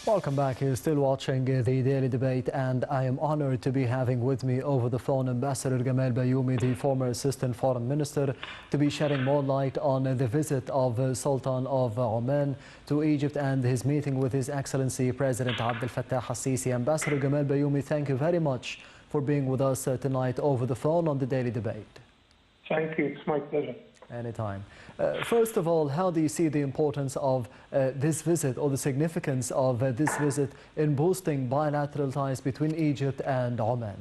Welcome back. You're still watching the Daily Debate, and I am honored to be having with me over the phone Ambassador Gamal Bayoumi, the former Assistant Foreign Minister, to be shedding more light on the visit of Sultan of Oman to Egypt and his meeting with His Excellency President Abdel Fattah al-Sisi. Ambassador Gamal Bayoumi, thank you very much for being with us tonight over the phone on the Daily Debate. Thank you. It's my pleasure. Anytime. First of all, how do you see the importance of this visit, or the significance of this visit in boosting bilateral ties between Egypt and Oman?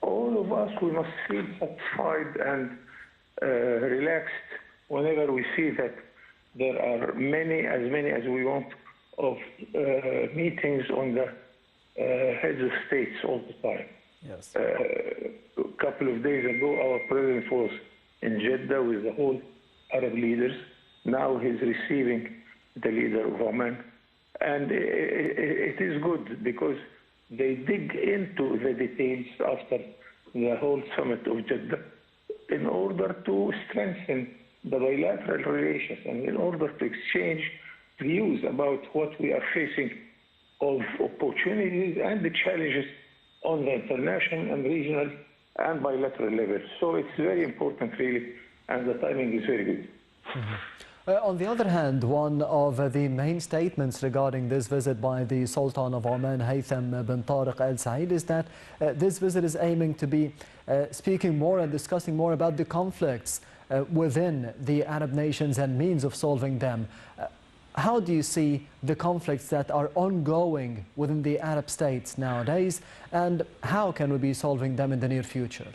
All of us, we must feel satisfied and relaxed whenever we see that there are as many as we want, of meetings on the heads of states all the time. Yes. A couple of days ago, our president was in Jeddah with the whole Arab leaders. Now he's receiving the leader of Oman. And it is good because they dig into the details after the whole summit of Jeddah in order to strengthen the bilateral relations and in order to exchange views about what we are facing of opportunities and the challenges on the international and regional and bilateral level. So it's very important, really, and the timing is very good. On the other hand, one of the main statements regarding this visit by the Sultan of Oman, Haytham bin Tariq Al Said, is that this visit is aiming to be speaking more and discussing more about the conflicts within the Arab nations and means of solving them. How do you see the conflicts that are ongoing within the Arab states nowadays, and how can we be solving them in the near future?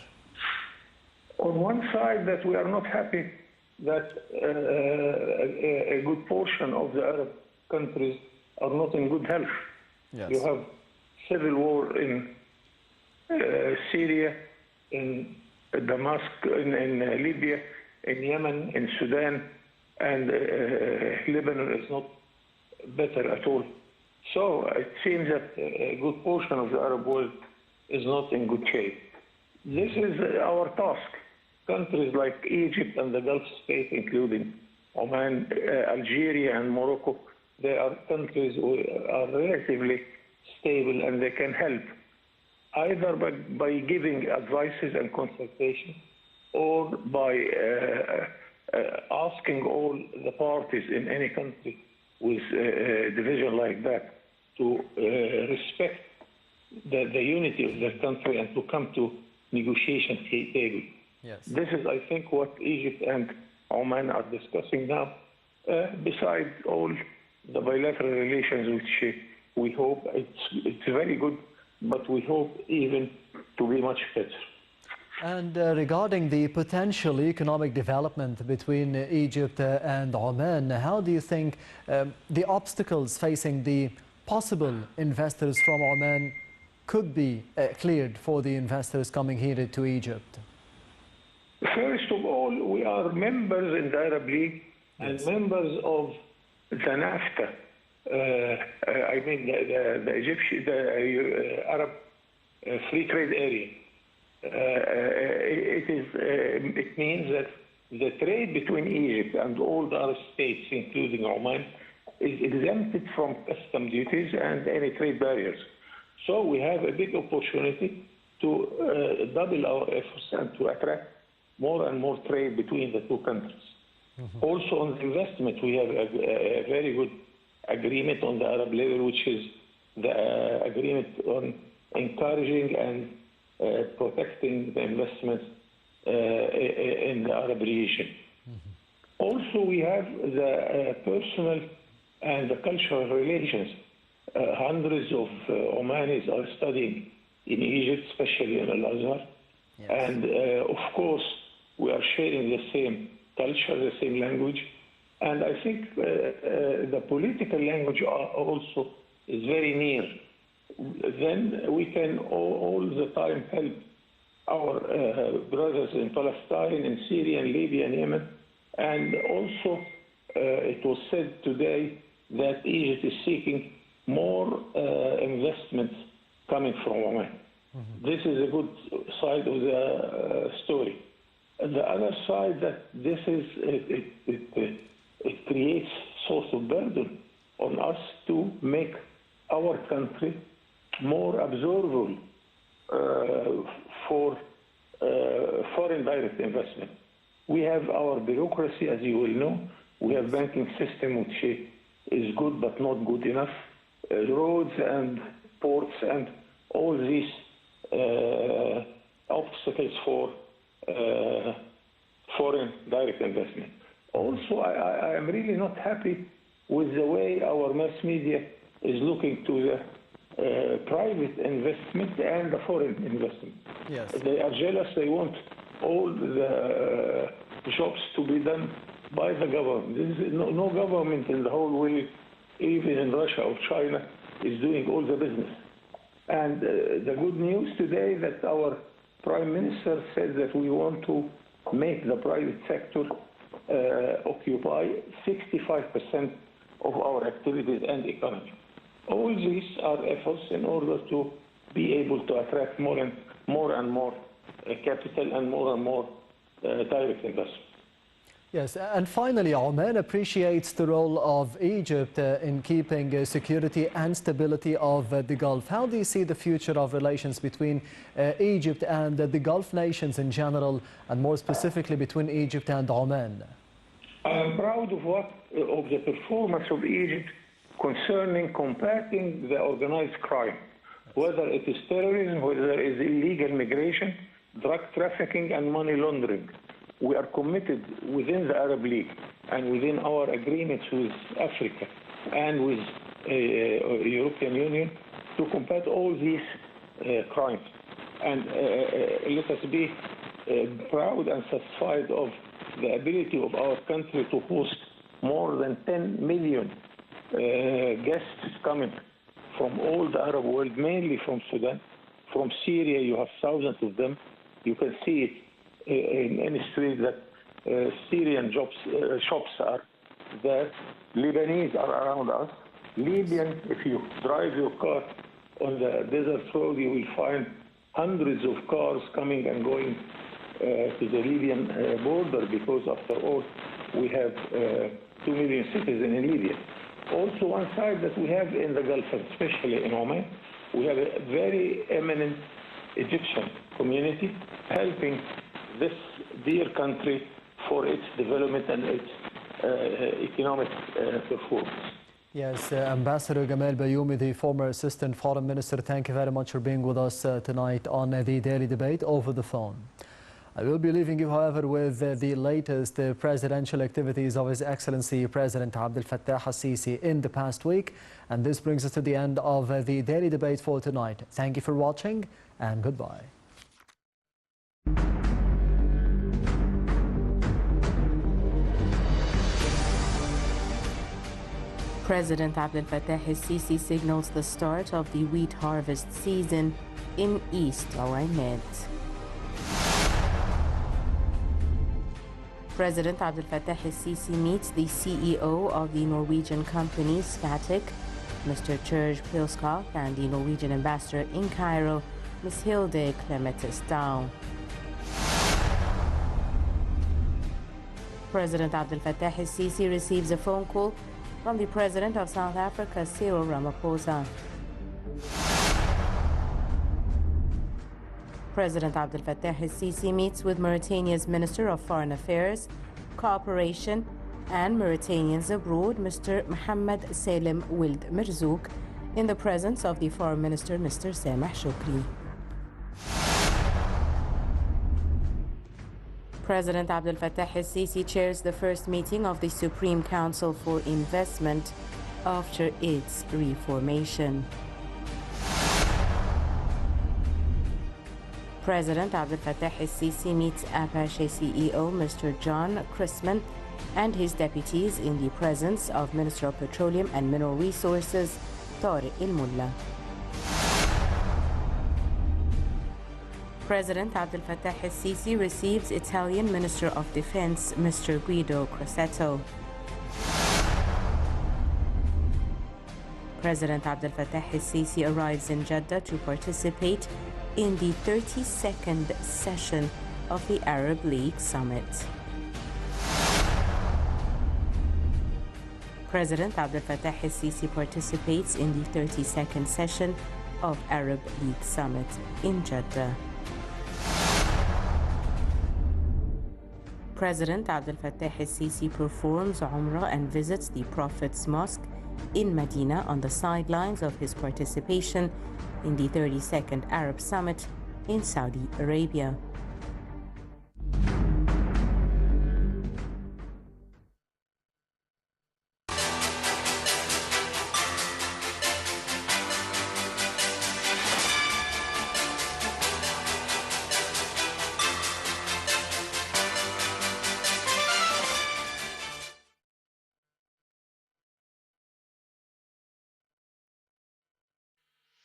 On one side, that we are not happy that a good portion of the Arab countries are not in good health. Yes. You have civil war in Syria, in Damascus, in Libya, in Yemen, in Sudan, and Lebanon is not better at all. So it seems that a good portion of the Arab world is not in good shape. This is our task. Countries like Egypt and the Gulf states, including Oman, Algeria and Morocco, they are countries who are relatively stable and they can help either by giving advices and consultation or by asking all the parties in any country with a division like that to respect the unity of the country and to come to negotiation table. Yes. This is, I think, what Egypt and Oman are discussing now, besides all the bilateral relations, which we hope it's very good, but we hope even to be much better. And regarding the potential economic development between Egypt and Oman, how do you think the obstacles facing the possible investors from Oman could be cleared for the investors coming here to Egypt? First of all, we are members in the Arab League and members of the NAFTA. I mean, the Arab Free Trade Area. It means that the trade between Egypt and all the other states, including Oman, is exempted from custom duties and any trade barriers. So we have a big opportunity to double our efforts and to attract more and more trade between the two countries. Also on the investment, we have a very good agreement on the Arab level, which is the agreement on encouraging and protecting the investments in the Arab region. Also, we have the personal and the cultural relations. Hundreds of Omanis are studying in Egypt, especially in Al-Azhar. Yes. And of course, we are sharing the same culture, the same language. And I think the political language also is very near. Then we can all the time help our brothers in Palestine, in Syria, in Libya, and Yemen. And also, it was said today that Egypt is seeking more investments coming from Oman. This is a good side of the story. And the other side, that this is it creates source of burden on us to make our country more absorbable for foreign direct investment. We have our bureaucracy, as you will know. We have banking system which is good but not good enough. Roads and ports and all these obstacles for foreign direct investment. Also, I am really not happy with the way our mass media is looking to the private investment and the foreign investment. Yes. They are jealous. They want all the jobs to be done by the government. There is no government in the whole world, even in Russia or China, is doing all the business. And the good news today that our Prime Minister said that we want to make the private sector occupy 65% of our activities and economy. All these are efforts in order to be able to attract more and more capital and more direct investment. Yes, and finally, Oman appreciates the role of Egypt in keeping security and stability of the Gulf. How do you see the future of relations between Egypt and the Gulf nations in general, and more specifically between Egypt and Oman? I am proud of the performance of Egypt concerning combating the organized crime, whether it is terrorism, whether it is illegal migration, drug trafficking, and money laundering. We are committed within the Arab League and within our agreements with Africa and with European Union to combat all these crimes. And let us be proud and satisfied of the ability of our country to host more than 10 million guests coming from all the Arab world, mainly from Sudan. From Syria, you have thousands of them. You can see it in any street that Syrian shops are there. Lebanese are around us. Libyan, if you drive your car on the desert road, you will find hundreds of cars coming and going to the Libyan border, because after all, we have 2 million citizens in Libya. Also, one side that we have in the Gulf, especially in Oman, we have a very eminent Egyptian community helping this dear country for its development and its economic performance. Yes, Ambassador Gamal Bayoumi, the former Assistant Foreign Minister, thank you very much for being with us tonight on the Daily Debate over the phone. I will be leaving you, however, with the latest presidential activities of His Excellency President Abdel Fattah al-Sisi in the past week. And this brings us to the end of the Daily Debate for tonight. Thank you for watching, and goodbye. President Abdel Fattah al-Sisi signals the start of the wheat harvest season in East Oman. President Abdel Fattah al-Sisi meets the CEO of the Norwegian company Scatec, Mr. George Pilskov, and the Norwegian ambassador in Cairo, Ms. Hilde Clemetestau. President Abdel Fattah al-Sisi receives a phone call from the President of South Africa, Cyril Ramaphosa. President Abdel Fattah al-Sisi meets with Mauritania's Minister of Foreign Affairs, Cooperation and Mauritanians Abroad, Mr. Mohammed Salim Wild Merzouk, in the presence of the Foreign Minister, Mr. Sameh Shoukry. President Abdel Fattah al-Sisi chairs the first meeting of the Supreme Council for Investment after its reformation. President Abdel Fattah al-Sisi meets Apache CEO Mr. John Chrisman and his deputies in the presence of Minister of Petroleum and Mineral Resources, Tariq El-Mullah. President Abdel Fattah al-Sisi receives Italian Minister of Defense, Mr. Guido Crosetto. President Abdel Fattah al-Sisi arrives in Jeddah to participate in the 32nd session of the Arab League Summit. President Abdel Fattah el-Sisi participates in the 32nd session of Arab League Summit in Jeddah. President Abdel Fattah el-Sisi performs Umrah and visits the Prophet's Mosque in Medina on the sidelines of his participation in the 32nd Arab Summit in Saudi Arabia.